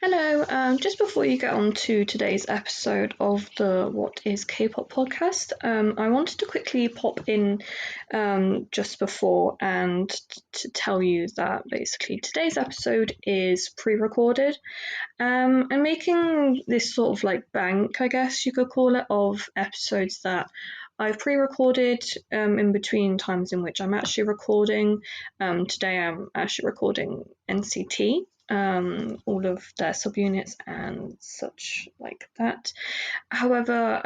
Hello, just before you get on to today's episode of the What is K-pop podcast, I wanted to quickly pop in just before and to tell you that basically today's episode is pre-recorded. I'm making this sort of like bank, I guess you could call it, of episodes that I've pre-recorded in between times in which I'm actually recording. Today I'm actually recording NCT, all of their subunits and such like that. However,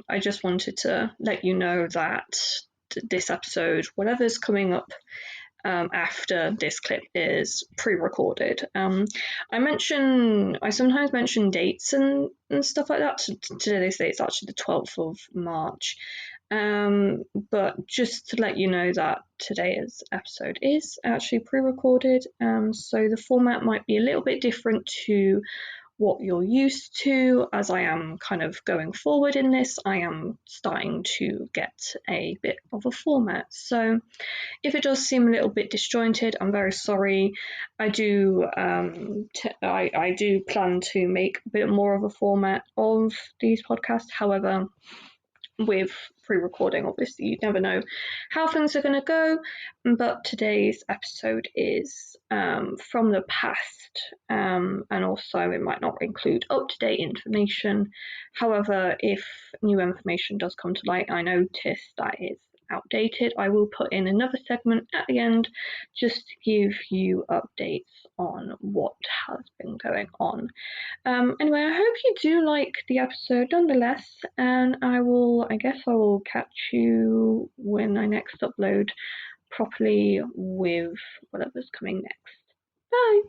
I just wanted to let you know that this episode, whatever's coming up after this clip, is pre-recorded. I sometimes mention dates and stuff like that. Today's date is actually the 12th of March. But just to let you know that today's episode is actually pre-recorded, so the format might be a little bit different to what you're used to. As I am kind of going forward in this, I am starting to get a bit of a format. So if it does seem a little bit disjointed, I'm very sorry. I do I do plan to make a bit more of a format of these podcasts. However, with pre-recording, obviously you never know how things are going to go, but today's episode is from the past, and also it might not include up-to-date information. However, if new information does come to light, I notice that is outdated, I will put in another segment at the end just to give you updates on what has been going on. Anyway, I hope you do like the episode nonetheless, and I guess I will catch you when I next upload properly with whatever's coming next. Bye!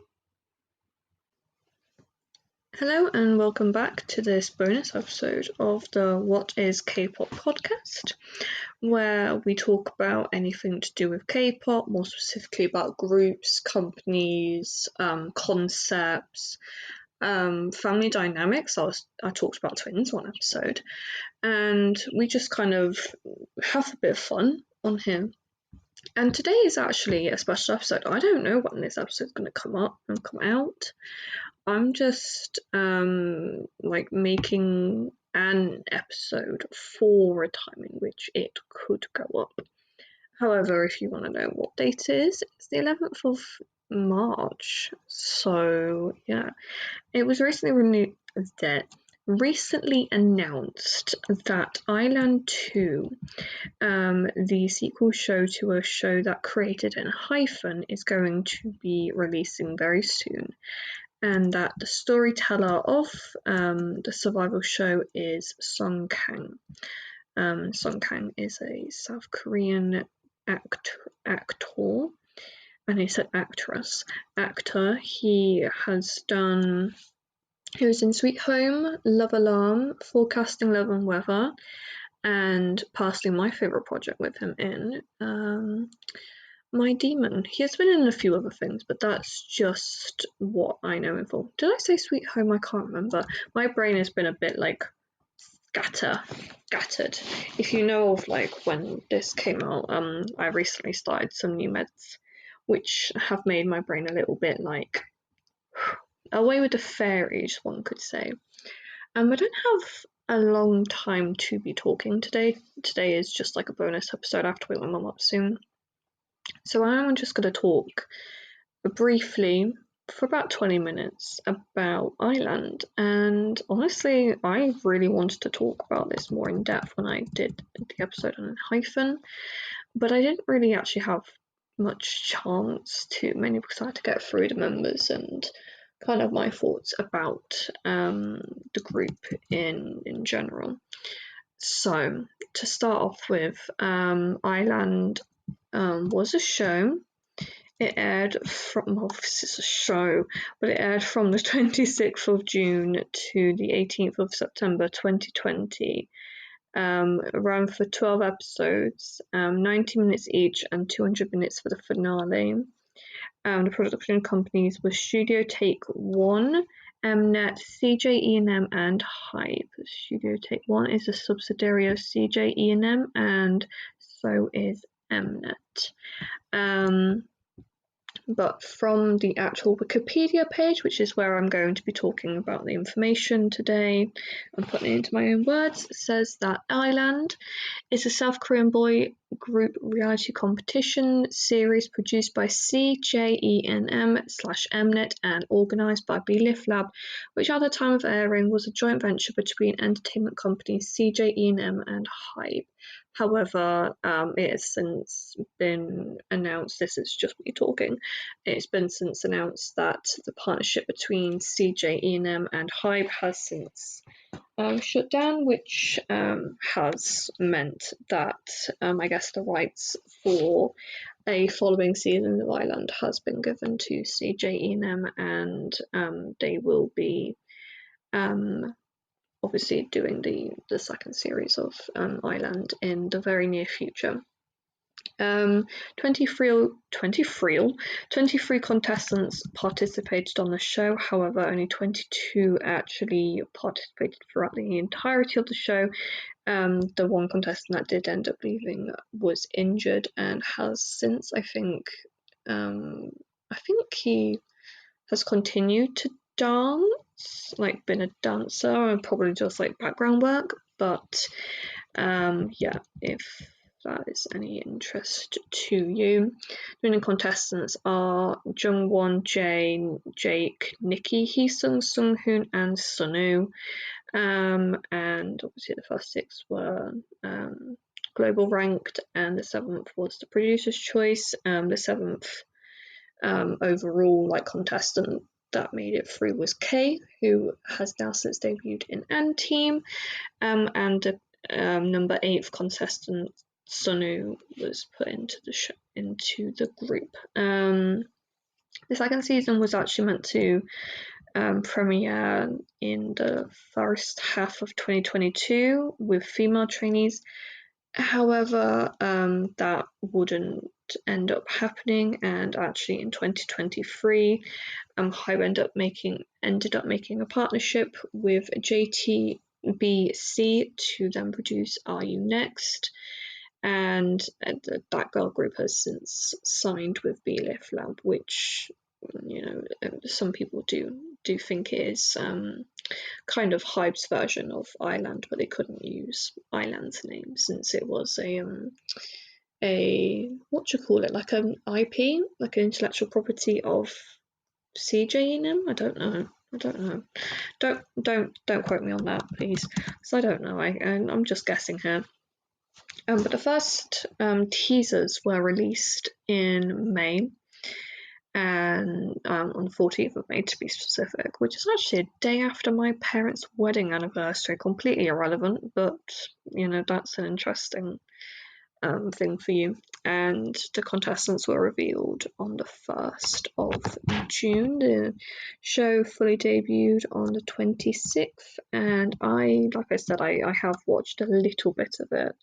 Hello and welcome back to this bonus episode of the What is K-pop podcast, where we talk about anything to do with K-pop, more specifically about groups, companies, concepts, family dynamics. I talked about twins one episode, and we just kind of have a bit of fun on here. And today is actually a special episode. I don't know when this episode's going to come up and come out. I'm just like making an episode for a time in which it could go up. However, if you want to know what date it is, it's the 11th of March. So yeah, it was recently announced that Island 2, the sequel show to a show that created ENHYPEN, is going to be releasing very soon, and that the storyteller of the survival show is Sung Kang. Sung Kang is a South Korean actor, and he said actor. He was in Sweet Home, Love Alarm, Forecasting Love and Weather, and personally my favourite project with him in My Demon. He has been in a few other things, but that's just what I know him for. Did I say Sweet Home? I can't remember. My brain has been a bit like scattered. If you know of like when this came out, I recently started some new meds which have made my brain a little bit like away with the fairies, one could say. I don't have a long time to be talking today. Today is just like a bonus episode. I have to wake my mum up soon. So I'm just going to talk briefly for about 20 minutes about Island. And honestly, I really wanted to talk about this more in depth when I did the episode on ENHYPEN, but I didn't really actually have much chance to, mainly because I had to get through the members and kind of my thoughts about the group in general. So to start off with, Island was a show. It aired from, this is a show, but it aired from the 26th of June to the 18th of September 2020. Ran for 12 episodes, 90 minutes each and 200 minutes for the finale. The production companies were Studio Take One, Mnet, CJ E&M, and Hype. Studio Take One is a subsidiary of CJ E&M, and so is Mnet. but from the actual Wikipedia page, which is where I'm going to be talking about the information today and putting it into my own words, it says that Island is a South Korean boy group reality competition series produced by CJENM/Mnet and organised by Belief Lab, which at the time of airing was a joint venture between entertainment companies CJENM and HYPE. However, it has since been announced, this is just me talking, it's been since announced that the partnership between CJENM and HYPE has since shut down, which has meant that I guess the rights for a following season of Island has been given to CJENM, and they will be obviously doing the second series of Island in the very near future. 23 contestants participated on the show. However, only 22 actually participated throughout the entirety of the show. The one contestant that did end up leaving was injured and has since, I think he has continued to dance, like been a dancer and probably just like background work. But yeah, if that is any interest to you. The winning contestants are Jungwon, Jane, Jake, Nikki, Heesung, Sunghoon, and Sunu. And obviously the first 6 were global ranked, and the 7th was the producer's choice. The 7th overall contestant that made it through was Kay, who has now since debuted in N Team, and the number 8th contestant Sunu was put into the group. The second season was actually meant to premiere in the first half of 2022 with female trainees. However, that wouldn't end up happening, and actually in 2023, HYPE ended up making a partnership with JTBC to then produce Are You Next? And that girl group has since signed with Belief Lab, which some people do think is kind of HYPE's version of Island, but they couldn't use Island's name since it was a what do you call it, like an IP, like an intellectual property of CJENM. I don't know. Don't quote me on that, please, because I don't know. I'm just guessing here. But the first teasers were released in May, and on the 14th of May to be specific, which is actually a day after my parents' wedding anniversary. Completely irrelevant, but that's an interesting thing for you. And the contestants were revealed on the 1st of June. The show fully debuted on the 26th, and I have watched a little bit of it.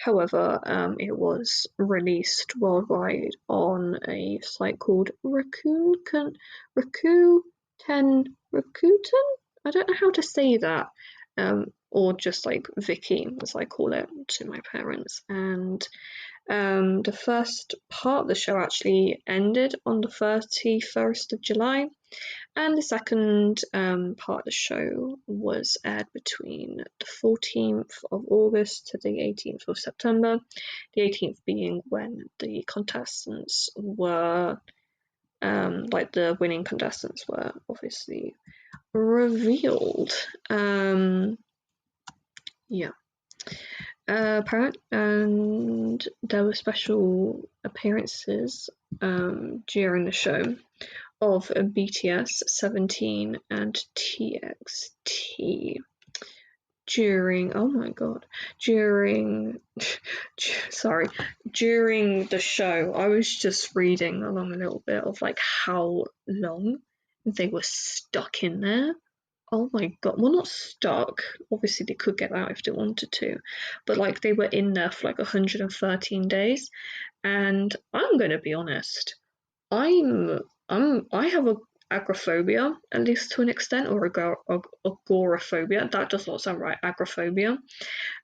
However, it was released worldwide on a site called Rakuten. I don't know how to say that. Or just like Vicky, as I call it to my parents. And the first part of the show actually ended on the 31st of July, and the second part of the show was aired between the 14th of August to the 18th of September, the 18th being when the contestants were, the winning contestants were obviously revealed. Yeah. And there were special appearances during the show of BTS, 17, and TXT during the show. I was just reading along a little bit of how long they were stuck in there. Oh my god, well, not stuck, obviously they could get out if they wanted to, but they were in there for 113 days, and I'm gonna be honest, I have agoraphobia, at least to an extent, or agoraphobia. That does not sound right, agoraphobia.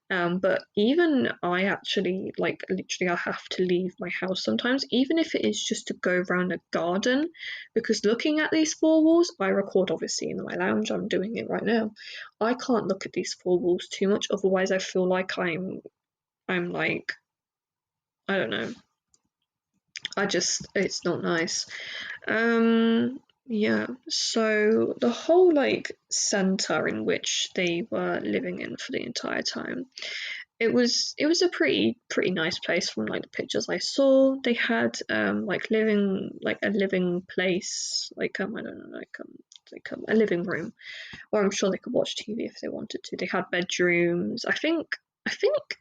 But even I actually, like, literally I have to leave my house sometimes, even if it is just to go around a garden, because looking at these four walls, I record obviously in my lounge, I'm doing it right now. I can't look at these four walls too much, otherwise I feel like I'm like, I don't know. It's not nice. Yeah, so the whole like center in which they were living in for the entire time, it was a pretty nice place from like the pictures I saw. They had like a living place, like I don't know, like a living room, or I'm sure they could watch TV if they wanted to. They had bedrooms. I think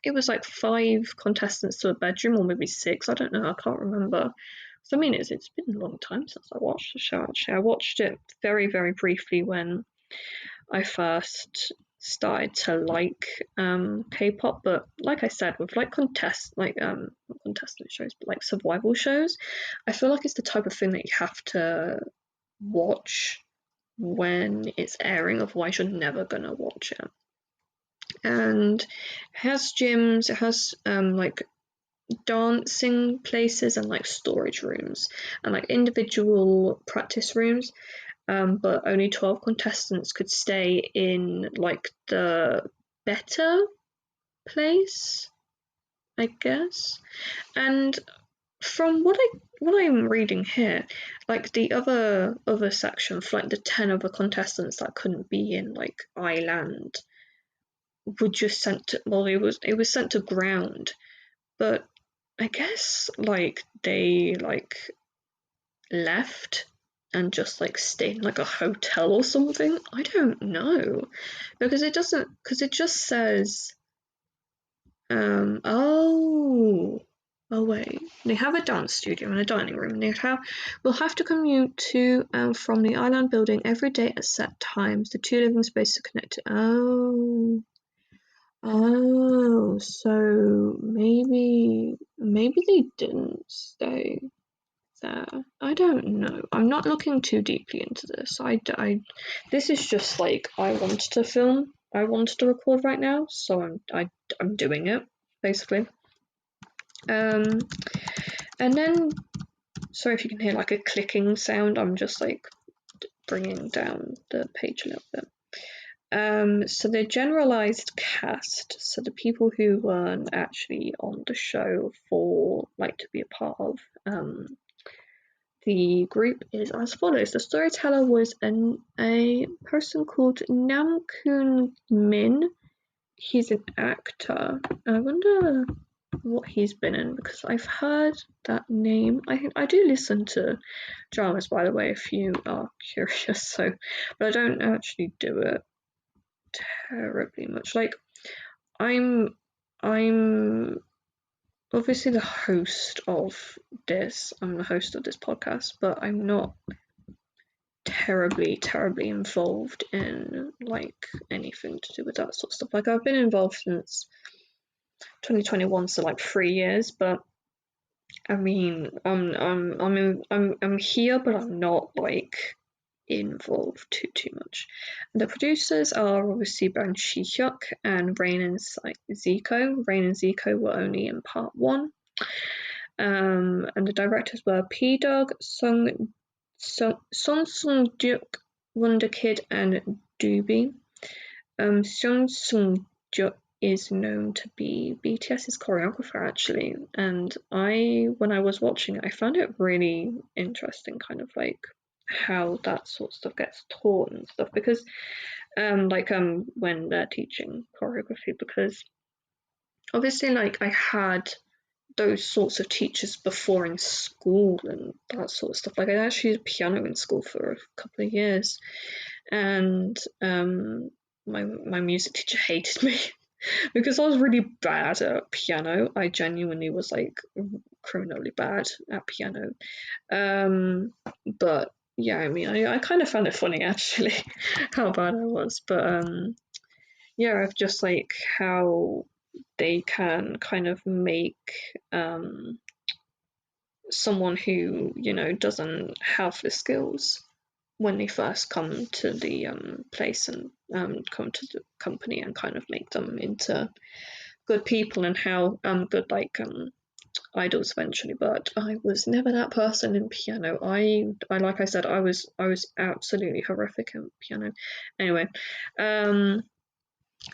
it was like 5 contestants to a bedroom, or maybe 6. I don't know. I can't remember. So I mean, it's been a long time since I watched the show. Actually, I watched it very very briefly when I first started to like K-pop. But like I said, with like not contestant shows, but like survival shows, I feel like it's the type of thing that you have to watch when it's airing, otherwise you're never gonna watch it. And it has gyms, it has like dancing places and like storage rooms and like individual practice rooms. But only 12 contestants could stay in like the better place, I guess. And from what I'm reading here, like the other section for like the 10 other contestants that couldn't be in like Island were just sent to, well, it was sent to ground, but I guess like they like left and just like stayed in like a hotel or something. I don't know, because it just says oh wait, they have a dance studio and a dining room, and will have to commute to and from the island building every day at set times. The 2 living spaces are connected. Oh, so maybe they didn't stay there. I don't know. I'm not looking too deeply into this. This is just like I wanted to film. I wanted to record right now, so I'm doing it basically. And then, sorry if you can hear like a clicking sound. I'm just like bringing down the page a little bit. So the generalized cast, so the people who weren't actually on the show for like to be a part of the group is as follows. The storyteller was a person called Nam Kun Min. He's an actor. I wonder what he's been in, because I've heard that name. I do listen to dramas, by the way, if you are curious. So, but I don't actually do it terribly much. Like, I'm obviously the host of this. I'm the host of this podcast, but I'm not terribly involved in like anything to do with that sort of stuff. Like, I've been involved since 2021, so like 3 years. But I mean, I'm here, but I'm not like involved too much. The producers are obviously Bang Shi-hyuk and Rain and Zico. Rain and Zico were only in part 1. And the directors were P-Dog, Song Sung-Duk, Wonder Kid, and Doobie. Sung Sung-Duk is known to be BTS's choreographer, actually, and when I was watching it, I found it really interesting, kind of like how that sort of stuff gets taught and stuff, because when they're teaching choreography, because obviously like I had those sorts of teachers before in school and that sort of stuff. Like, I actually did piano in school for a couple of years, and my music teacher hated me because I was really bad at piano. I genuinely was like criminally bad at piano. But yeah, I mean, I kind of found it funny actually how bad I was. But yeah, I've just like how they can kind of make someone who, you know, doesn't have the skills when they first come to the place and come to the company and kind of make them into good people, and how good idols eventually. But I was never that person in piano. I like I said, I was absolutely horrific in piano. Anyway,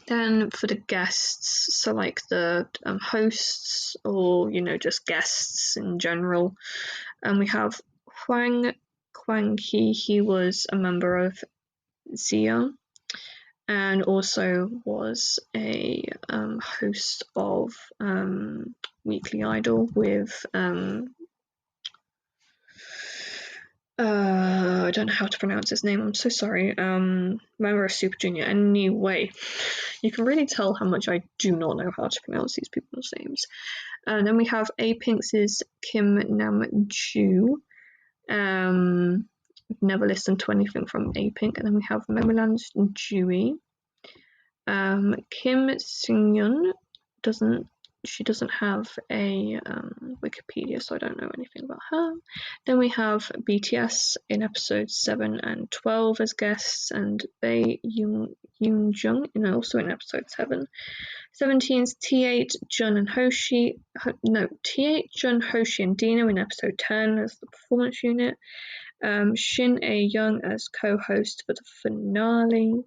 then for the guests, so like the hosts, or just guests in general, we have Huang He. He was a member of Xia, and also was a host of Weekly Idol with I don't know how to pronounce his name, I'm so sorry. Member of Super Junior. Anyway, you can really tell how much I do not know how to pronounce these people's names. And then we have A-Pink's Kim Nam-ju. Never listened to anything from A-Pink. And then we have Memeland's Jui. Kim Seung-yeon doesn't have a Wikipedia, so I don't know anything about her. Then we have BTS in episodes 7 and 12 as guests, and Bae Yoon-jung also in episode 7. 17's T8, Jun and Hoshi. T8, Jun, Hoshi, and Dino in episode 10 as the performance unit. Shin A-young as co-host for the finale.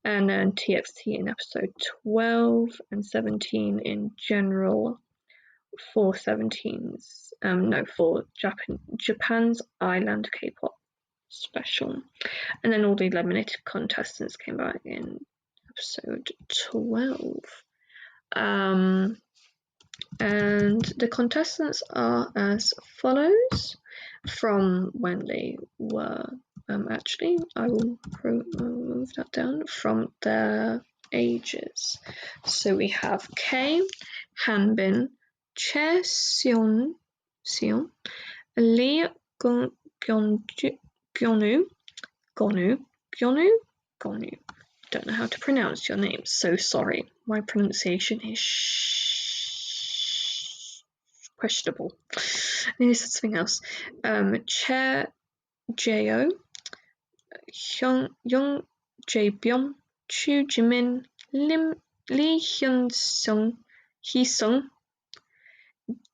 And then TXT in episode 12 and 17 in general for 17's for Japan's Island K-pop special. And then all the eliminated contestants came back in episode 12. And the contestants are as follows from when they were actually, I will move that down from their ages. So we have K, Hanbin, Che Seon, Lee Gyonu. Don't know how to pronounce your name, so sorry. My pronunciation is questionable. Maybe something else. Che Jo, Young Jae-byung, Chu Jimin, Lee Hyun-sung, Hee-sung,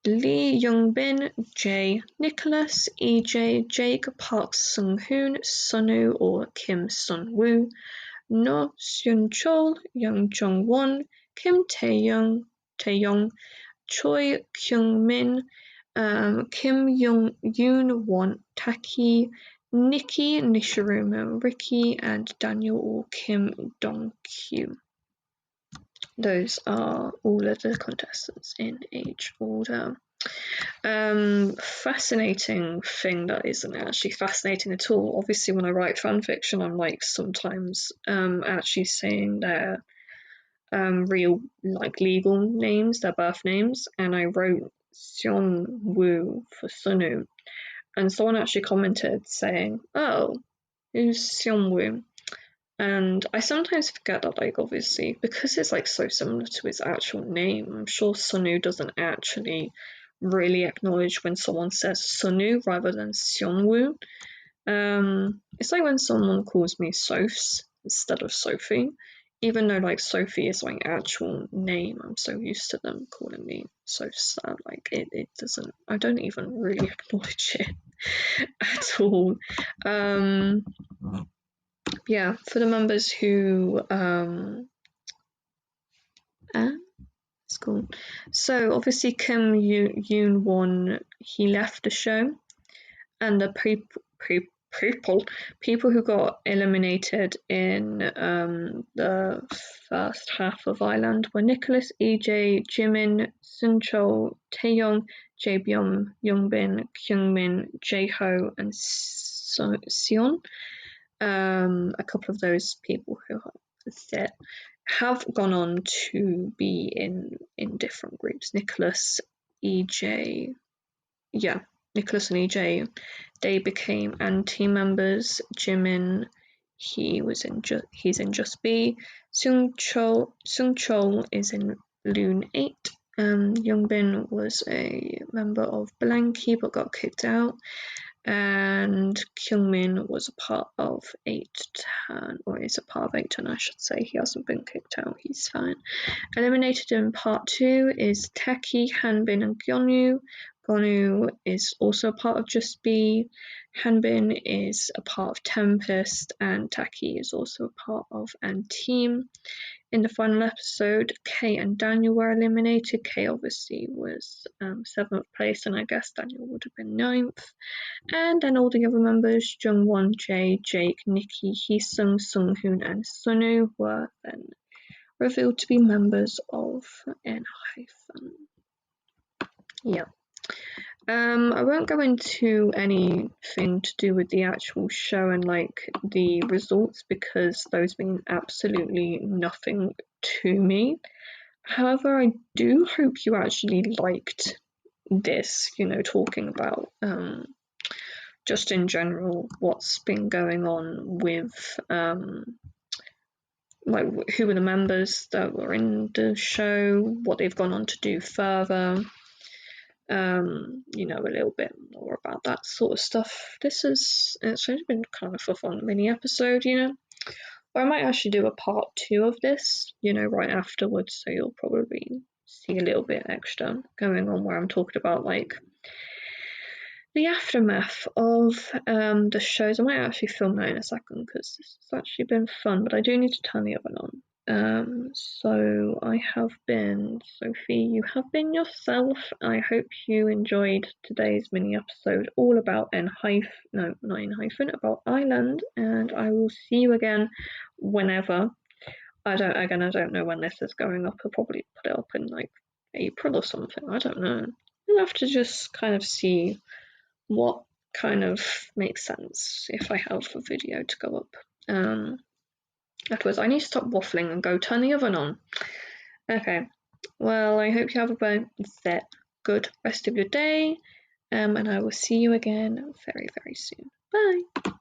Lee Young-bin, Jae, Nicholas, EJ, Jake, Park Sung-hoon, Sunwoo or Kim Sunwoo, No Seun-chol, Young Jung-won, Kim Tae-young, Choi Kyung-min, Kim Yoon-won, Taki, Nikki, Nishiruma, Ricky, and Daniel or Kim Dong-kyu. Those are all of the contestants in age order. Fascinating thing that isn't actually fascinating at all. Obviously, when I write fan fiction, I'm like sometimes actually saying their real legal names, their birth names, and I wrote Seon-woo for Sunwoo, and someone actually commented saying, "Oh, who's Seon-woo?" And I sometimes forget that, obviously, because it's so similar to his actual name, I'm sure Sunwoo doesn't actually really acknowledge when someone says Sunwoo rather than Seonwoo. It's like when someone calls me Sophs instead of Sophie, even though Sophie is my actual name. I'm so used to them calling me Sophs that it doesn't, I don't even really acknowledge it at all. Yeah, for the members who it's cool. So obviously Kim Yoon-won, he left the show, and the people who got eliminated in the first half of Island were Nicholas, EJ, Jimin, Sunchol, Taeyong, Jae-byung, Youngbin, Kyungmin, Jae-ho, and Seon. A couple of those people who have gone on to be in different groups. Nicholas and EJ, they became anti members. Jimin, he's in Just B. Sungchol is in Loon 8. Youngbin was a member of Blanky but got kicked out. and Kyungmin was a part of 8-10, or is a part of 8-10, I should say. He hasn't been kicked out, he's fine. Eliminated in part 2 is Taeki, Hanbin, and Gyonu. Gyonu is also a part of Just B. Hanbin is a part of Tempest, and Taeki is also a part of Team. In the final episode, Kay and Daniel were eliminated. Kay obviously was 7th place, and I guess Daniel would have been 9th. And then all the other members, Jungwon, Jae, Jake, Nikki, Heesung, Sunghoon, and Sunu, were then revealed to be members of ENHYPEN. Yeah. I won't go into anything to do with the actual show and like the results because those mean absolutely nothing to me. However, I do hope you actually liked this, talking about just in general what's been going on with like who were the members that were in the show, what they've gone on to do further. A little bit more about that sort of stuff. It's only been kind of a fun mini episode, Or I might actually do a part 2 of this, right afterwards, so you'll probably see a little bit extra going on where I'm talking about like the aftermath of the shows. I might actually film that in a second because this has actually been fun, but I do need to turn the oven on. So I have been Sophie, you have been yourself. I hope you enjoyed today's mini episode all about about Island, and I will see you again whenever. I don't know when this is going up. I'll probably put it up in like April or something. I don't know. You'll have to just kind of see what kind of makes sense if I have a video to go up. Afterwards, I need to stop waffling and go turn the oven on. Okay, well, I hope you have a good rest of your day, and I will see you again very, very soon. Bye!